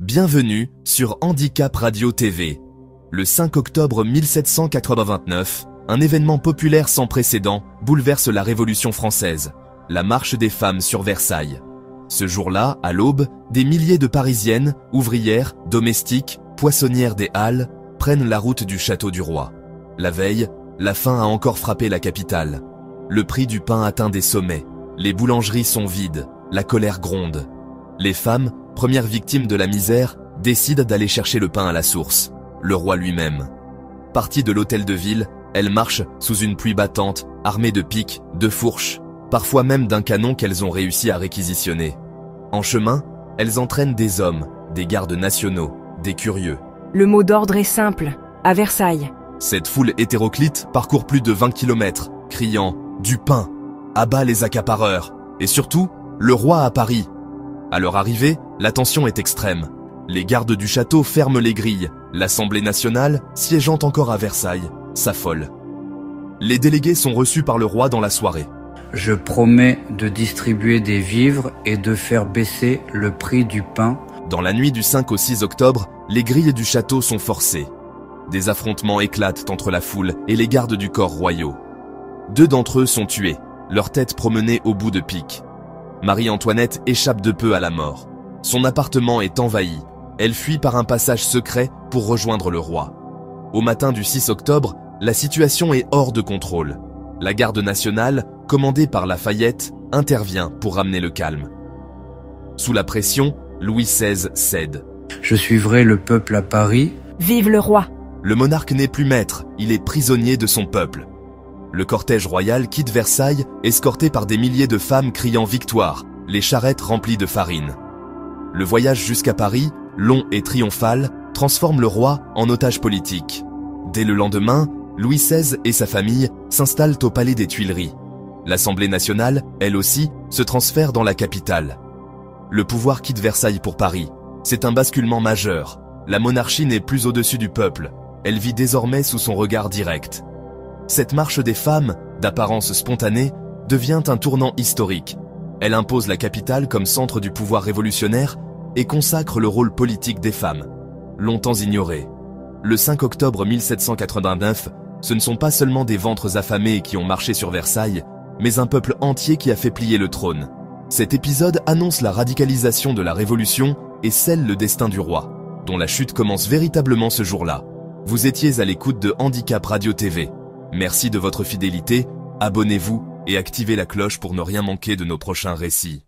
Bienvenue sur Handicap Radio TV. Le 5 octobre 1789, un événement populaire sans précédent bouleverse la Révolution française, la marche des femmes sur Versailles. Ce jour-là, à l'aube, des milliers de Parisiennes, ouvrières, domestiques, poissonnières des Halles, prennent la route du château du roi. La veille, la faim a encore frappé la capitale. Le prix du pain atteint des sommets. Les boulangeries sont vides, la colère gronde. Les femmes, premières victimes de la misère, décident d'aller chercher le pain à la source, le roi lui-même. Parties de l'hôtel de ville, elles marchent sous une pluie battante, armées de pics, de fourches, parfois même d'un canon qu'elles ont réussi à réquisitionner. En chemin, elles entraînent des hommes, des gardes nationaux, des curieux. Le mot d'ordre est simple, à Versailles. Cette foule hétéroclite parcourt plus de 20 km, criant « Du pain !» À bas les accapareurs, et surtout, le roi à Paris. À leur arrivée, la tension est extrême. Les gardes du château ferment les grilles. L'Assemblée nationale, siégeant encore à Versailles, s'affole. Les délégués sont reçus par le roi dans la soirée. Je promets de distribuer des vivres et de faire baisser le prix du pain. Dans la nuit du 5 au 6 octobre, les grilles du château sont forcées. Des affrontements éclatent entre la foule et les gardes du corps royaux. 2 d'entre eux sont tués, leurs têtes promenées au bout de piques. Marie-Antoinette échappe de peu à la mort. Son appartement est envahi. Elle fuit par un passage secret pour rejoindre le roi. Au matin du 6 octobre, la situation est hors de contrôle. La garde nationale, commandée par Lafayette, intervient pour ramener le calme. Sous la pression, Louis XVI cède. Je suivrai le peuple à Paris. Vive le roi! Le monarque n'est plus maître, il est prisonnier de son peuple. Le cortège royal quitte Versailles, escorté par des milliers de femmes criant victoire, les charrettes remplies de farine. Le voyage jusqu'à Paris, long et triomphal, transforme le roi en otage politique. Dès le lendemain, Louis XVI et sa famille s'installent au palais des Tuileries. L'Assemblée nationale, elle aussi, se transfère dans la capitale. Le pouvoir quitte Versailles pour Paris. C'est un basculement majeur. La monarchie n'est plus au-dessus du peuple. Elle vit désormais sous son regard direct. Cette marche des femmes, d'apparence spontanée, devient un tournant historique. Elle impose la capitale comme centre du pouvoir révolutionnaire et consacre le rôle politique des femmes, longtemps ignoré. Le 5 octobre 1789, ce ne sont pas seulement des ventres affamés qui ont marché sur Versailles, mais un peuple entier qui a fait plier le trône. Cet épisode annonce la radicalisation de la Révolution et scelle le destin du roi, dont la chute commence véritablement ce jour-là. Vous étiez à l'écoute de Handicap Radio TV. Merci de votre fidélité, abonnez-vous et activez la cloche pour ne rien manquer de nos prochains récits.